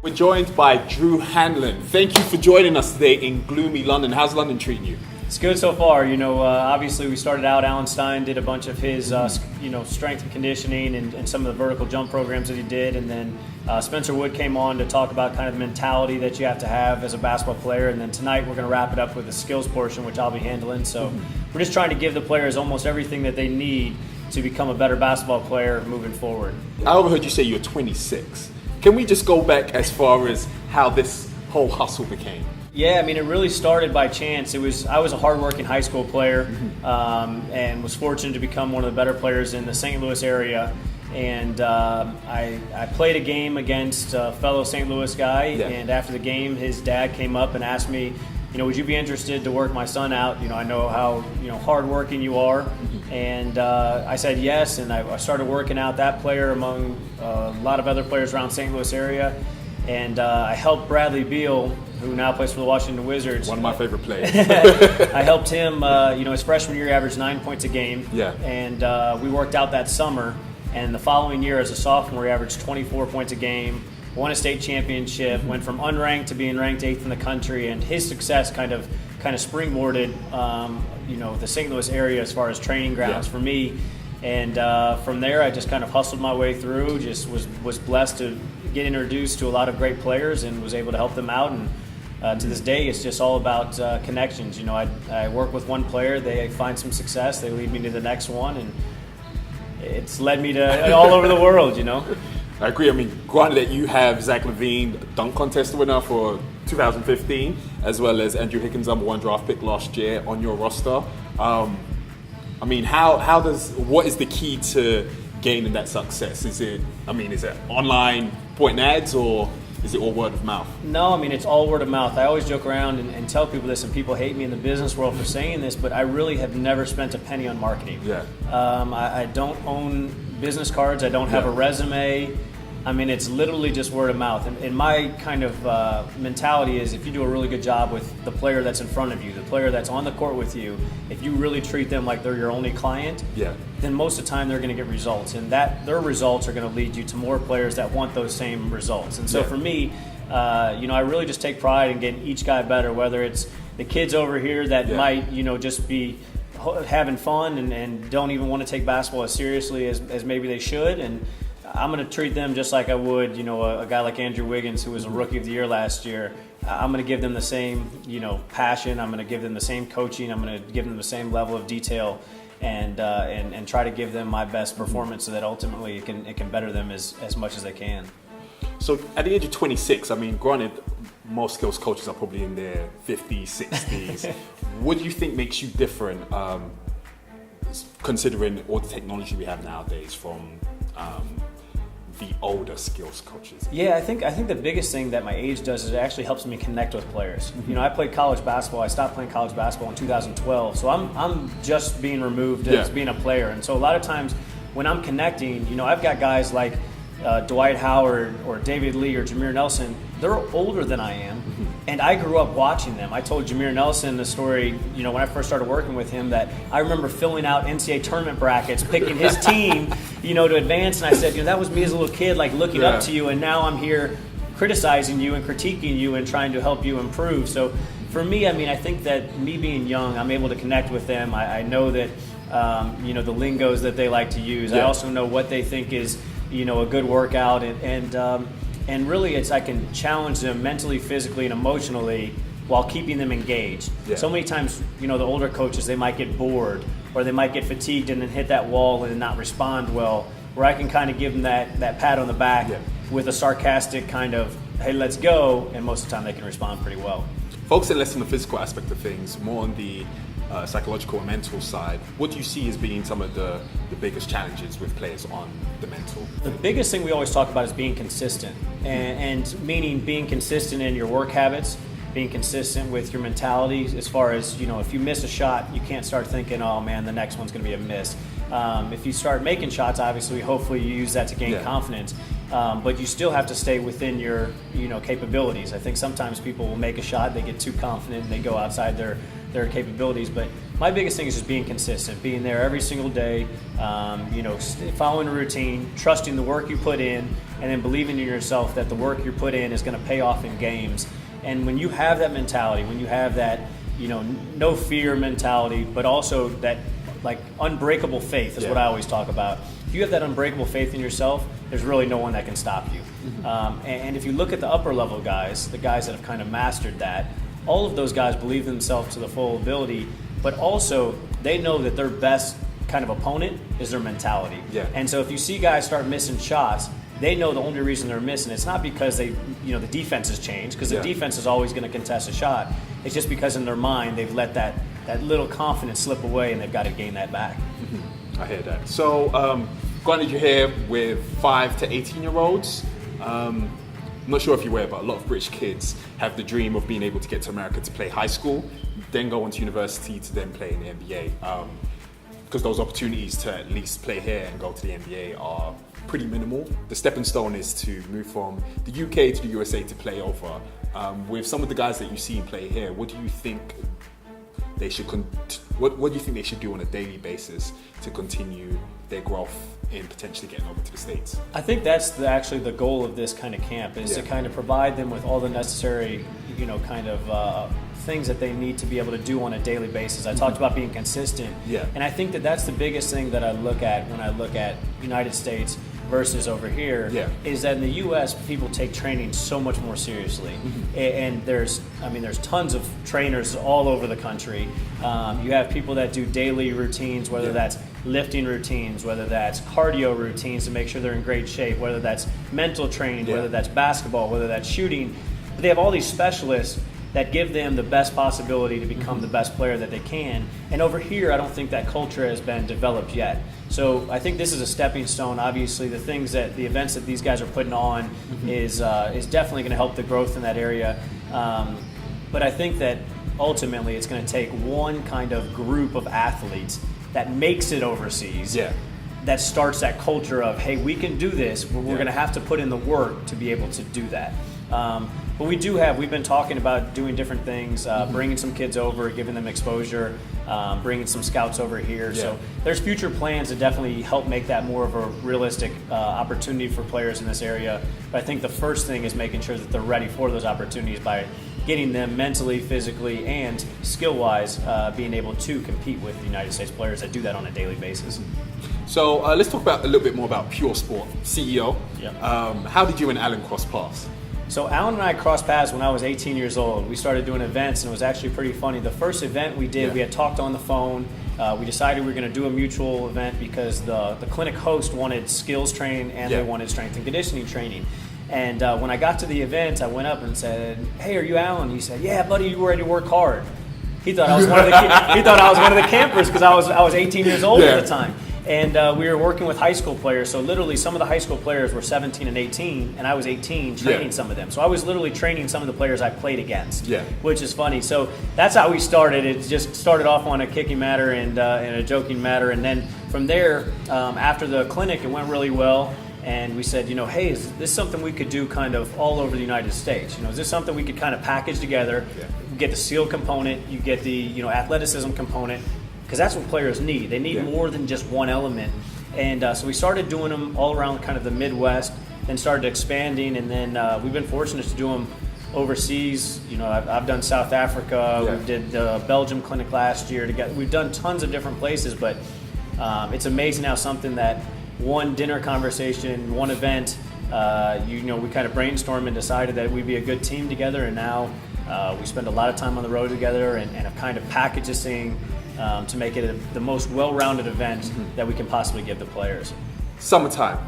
We're joined by Drew Hanlen. Thank you for joining us today in gloomy London. How's London treating you? It's good so far. Obviously we started out, Alan Stein did a bunch of his, strength and conditioning and some of the vertical jump programs that he did. And then Spencer Wood came on to talk about kind of the mentality that you have to have as a basketball player. And then tonight we're going to wrap it up with the skills portion, which I'll be handling. So we're just trying to give the players almost everything that they need to become a better basketball player moving forward. I overheard you say you're 26. Can we just go back as far as how this whole hustle became? Yeah, I mean, it really started by chance. I was a hardworking high school player and was fortunate to become one of the better players in the St. Louis area. And I played a game against a fellow St. Louis guy, and after the game, his dad came up and asked me, would you be interested to work my son out? I know how hardworking you are, and I said yes, and I started working out that player among a lot of other players around St. Louis area, and I helped Bradley Beal, who now plays for the Washington Wizards. One of my favorite players. I helped him. His freshman year, he averaged 9 points a game, and we worked out that summer. And the following year, as a sophomore, he averaged 24 points a game. Won a state championship, went from unranked to being ranked 8th in the country, and his success kind of springboarded, the St. Louis area as far as training grounds for me. And from there, I just kind of hustled my way through. Just was blessed to get introduced to a lot of great players and was able to help them out. And to this day, it's just all about connections. I work with one player, they find some success, they lead me to the next one, and it's led me to all over the world. I agree. I mean, granted that you have Zach LaVine, dunk contest winner for 2015, as well as Andrew Higgins, #1 draft pick last year, on your roster. I mean, what is the key to gaining that success? Is it online point ads, or is it all word of mouth? No, I mean, it's all word of mouth. I always joke around and tell people this, and people hate me in the business world for saying this, but I really have never spent a penny on marketing. I don't own business cards. I don't have a resume. I mean, it's literally just word of mouth. And my kind of mentality is, if you do a really good job with the player that's in front of you, the player that's on the court with you, if you really treat them like they're your only client, then most of the time they're going to get results. And their results are going to lead you to more players that want those same results. And so for me, I really just take pride in getting each guy better, whether it's the kids over here that might, just be having fun and don't even want to take basketball as seriously as maybe they should. And I'm going to treat them just like I would, a guy like Andrew Wiggins, who was a Rookie of the Year last year. I'm going to give them the same, passion. I'm going to give them the same coaching. I'm going to give them the same level of detail, and try to give them my best performance so that ultimately it can better them as much as they can. So at the age of 26, I mean, granted, most skills coaches are probably in their 50s, 60s. What do you think makes you different, considering all the technology we have nowadays from the older skills coaches? Yeah, I think the biggest thing that my age does is it actually helps me connect with players. I played college basketball. I stopped playing college basketball in 2012, so I'm just being removed as being a player. And so a lot of times when I'm connecting, I've got guys like Dwight Howard or David Lee or Jameer Nelson. They're older than I am, and I grew up watching them. I told Jameer Nelson the story, when I first started working with him, that I remember filling out NCAA tournament brackets, picking his team, to advance, and I said, that was me as a little kid, like looking up to you, and now I'm here criticizing you and critiquing you and trying to help you improve. So for me, I mean, I think that me being young, I'm able to connect with them. I know that, the lingos that they like to use. I also know what they think is, a good workout, and really I can challenge them mentally, physically, and emotionally while keeping them engaged. So many times, the older coaches, they might get bored or they might get fatigued and then hit that wall and not respond well, where I can kind of give them that pat on the back with a sarcastic kind of, hey, let's go, and most of the time they can respond pretty well. Focusing less on the physical aspect of things, more on the psychological and mental side, what do you see as being some of the biggest challenges with players on the mental? The biggest thing we always talk about is being consistent, and meaning being consistent in your work habits, being consistent with your mentality as far as, if you miss a shot, you can't start thinking, oh man, the next one's going to be a miss. If you start making shots, obviously, hopefully you use that to gain confidence. But you still have to stay within your, capabilities. I think sometimes people will make a shot, they get too confident, and they go outside their their capabilities. But my biggest thing is just being consistent, being there every single day, following a routine, trusting the work you put in, and then believing in yourself that the work you put in is going to pay off in games. And when you have that mentality, when you have that, no fear mentality, but also that like unbreakable faith is what I always talk about. If you have that unbreakable faith in yourself, there's really no one that can stop you. And if you look at the upper level guys, the guys that have kind of mastered that, all of those guys believe themselves to the full ability, but also they know that their best kind of opponent is their mentality. Yeah. And so if you see guys start missing shots, they know the only reason they're missing, it's not because the defense has changed, because the defense is always going to contest a shot. It's just because in their mind they've let that little confidence slip away, and they've got to gain that back. I hear that. So, granted, you're here with 5 to 18-year-olds. I'm not sure if you're aware, but a lot of British kids have the dream of being able to get to America to play high school, then go on to university to then play in the NBA. Because those opportunities to at least play here and go to the NBA are pretty minimal. The stepping stone is to move from the UK to the USA to play over. With some of the guys that you see play here, what do you think they should what do you think they should do on a daily basis to continue their growth in potentially getting over to the States? I think that's actually the goal of this kind of camp, is to kind of provide them with all the necessary, things that they need to be able to do on a daily basis. I talked about being consistent, and I think that that's the biggest thing that I look at when I look at United States versus over here, is that in the U.S. people take training so much more seriously, and there's tons of trainers all over the country. You have people that do daily routines, whether that's lifting routines, whether that's cardio routines to make sure they're in great shape, whether that's mental training, whether that's basketball, whether that's shooting. But they have all these specialists that give them the best possibility to become the best player that they can. And over here, I don't think that culture has been developed yet. So I think this is a stepping stone. Obviously, the events that these guys are putting on is definitely going to help the growth in that area. But I think that ultimately it's going to take one kind of group of athletes that makes it overseas, that starts that culture of, hey, we can do this, but we're going to have to put in the work to be able to do that. But we've been talking about doing different things, bringing some kids over, giving them exposure, bringing some scouts over here. So there's future plans to definitely help make that more of a realistic opportunity for players in this area. But I think the first thing is making sure that they're ready for those opportunities by getting them mentally, physically, and skill-wise being able to compete with the United States players that do that on a daily basis. So let's talk about a little bit more about Pure Sport, CEO. How did you and Alan cross paths? So Alan and I crossed paths when I was 18 years old. We started doing events, and it was actually pretty funny. The first event we did, we had talked on the phone. We decided we were going to do a mutual event because the clinic host wanted skills training and they wanted strength and conditioning training. And when I got to the event, I went up and said, "Hey, are you Alan?" He said, "Yeah, buddy, you ready to work hard?" He thought I was one of the campers because I was 18 years old at the time. And we were working with high school players, so literally some of the high school players were 17 and 18, and I was 18 training some of them. So I was literally training some of the players I played against, which is funny. So that's how we started. It just started off on a kicking matter and a joking matter, and then from there, after the clinic, it went really well. And we said, hey, is this something we could do kind of all over the United States? Is this something we could kind of package together? You get the SEAL component, you get the athleticism component, because that's what players need. They need more than just one element. And so we started doing them all around kind of the Midwest, then started expanding, and then we've been fortunate to do them overseas. I've done South Africa. We did the Belgium clinic last year together. We've done tons of different places, but it's amazing how something that one dinner conversation, one event, we kind of brainstormed and decided that we'd be a good team together, and now we spend a lot of time on the road together and have kind of packaged this thing to make it the most well-rounded event that we can possibly give the players. Summertime,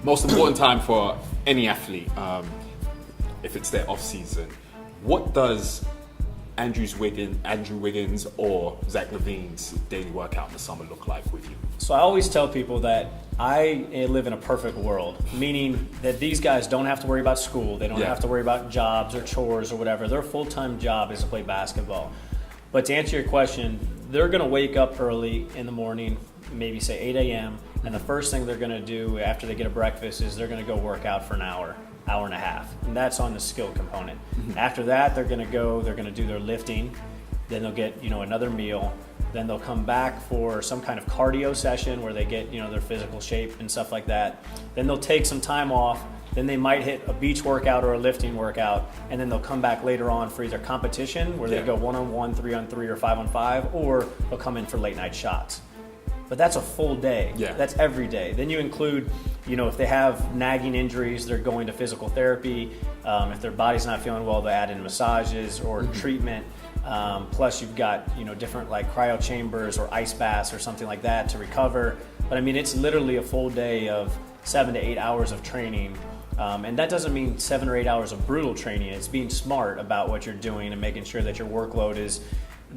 most important time for any athlete, if it's their off season. What does Andrew Wiggins or Zach LaVine's daily workout in the summer look like with you? So I always tell people that I live in a perfect world, meaning that these guys don't have to worry about school. They don't have to worry about jobs or chores or whatever. Their full-time job is to play basketball. But to answer your question, they're going to wake up early in the morning, maybe say 8 a.m., and the first thing they're going to do after they get a breakfast is they're going to go work out for an hour and a half, and that's on the skill component. After that, they're going to do their lifting, then they'll get, another meal, then they'll come back for some kind of cardio session where they get, their physical shape and stuff like that. Then they'll take some time off. Then they might hit a beach workout or a lifting workout, and then they'll come back later on for either competition where they go 1-on-1, 3-on-3, or 5-on-5, or they'll come in for late night shots. But that's a full day. Yeah. That's every day. Then you include, if they have nagging injuries, they're going to physical therapy. If their body's not feeling well, they add in massages or treatment. Plus you've got, different like cryo chambers or ice baths or something like that to recover. But I mean, it's literally a full day of 7 to 8 hours of training. And that doesn't mean 7 or 8 hours of brutal training. It's being smart about what you're doing and making sure that your workload is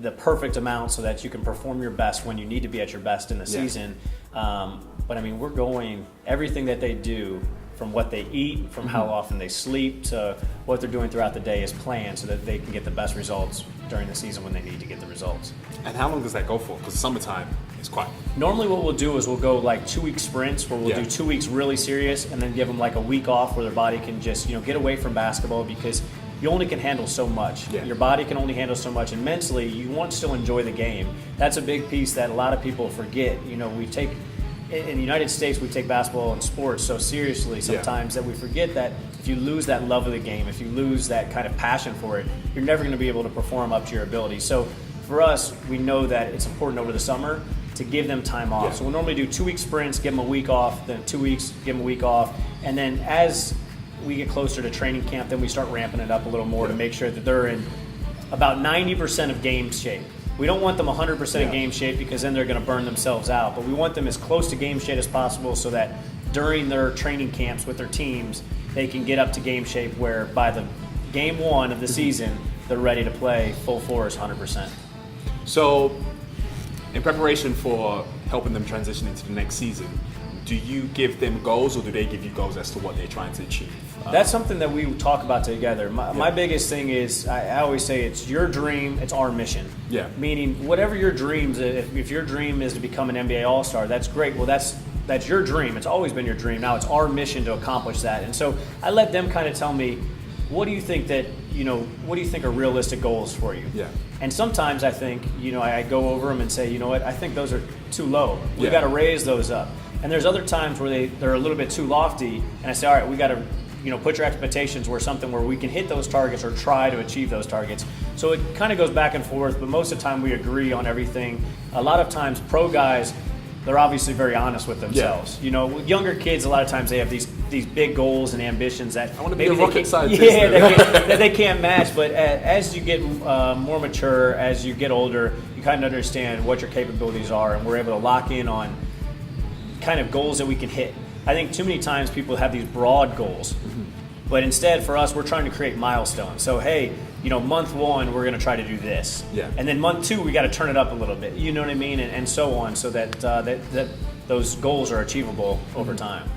the perfect amount so that you can perform your best when you need to be at your best in the season. But I mean, we're going everything that they do, from what they eat, from how often they sleep, to what they're doing throughout the day is planned so that they can get the best results during the season when they need to get the results. And how long does that go for? Because summertime is quite... Normally what we'll do is we'll go like 2-week sprints where we'll do 2 weeks really serious and then give them like a week off where their body can just, get away from basketball, because you only can handle so much. Yeah. Your body can only handle so much, and mentally you want to still enjoy the game. That's a big piece that a lot of people forget. We take, in the United States, we take basketball and sports so seriously sometimes that we forget that if you lose that love of the game, if you lose that kind of passion for it, you're never going to be able to perform up to your ability. So for us, we know that it's important over the summer to give them time off. So we'll normally do 2-week sprints, give them a week off, then 2 weeks, give them a week off, and then as we get closer to training camp, then we start ramping it up a little more to make sure that they're in about 90% of game shape. We don't want them 100% of game shape, because then they're going to burn themselves out. But we want them as close to game shape as possible so that during their training camps with their teams, they can get up to game shape where by the game 1 of the season, they're ready to play full force 100%. So in preparation for helping them transition into the next season, do you give them goals, or do they give you goals as to what they're trying to achieve? That's something that we talk about together. My biggest thing is, I always say, it's your dream, it's our mission. Yeah. Meaning, whatever your dreams, if your dream is to become an NBA All-Star, that's great. Well, that's your dream. It's always been your dream. Now it's our mission to accomplish that. And so I let them kind of tell me, what do you think are realistic goals for you? Yeah. And sometimes I think, I go over them and say, what, I think those are too low. We've got to raise those up. And there's other times where they're a little bit too lofty, and I say, all right, we got to, put your expectations where we can hit those targets or try to achieve those targets. So it kind of goes back and forth, but most of the time we agree on everything. A lot of times pro guys, they're obviously very honest with themselves. With younger kids, a lot of times they have these big goals and ambitions that I want to be a rocket scientist. that they can't match. But as you get more mature, as you get older, you kind of understand what your capabilities are, and we're able to lock in on kind of goals that we can hit. I think too many times people have these broad goals, but instead for us, we're trying to create milestones. So hey, month 1 we're going to try to do this, and then month 2 we got to turn it up a little bit. You know what I mean, and so on, so that that those goals are achievable over time.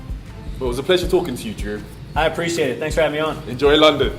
Well, it was a pleasure talking to you, Drew. I appreciate it. Thanks for having me on. Enjoy London.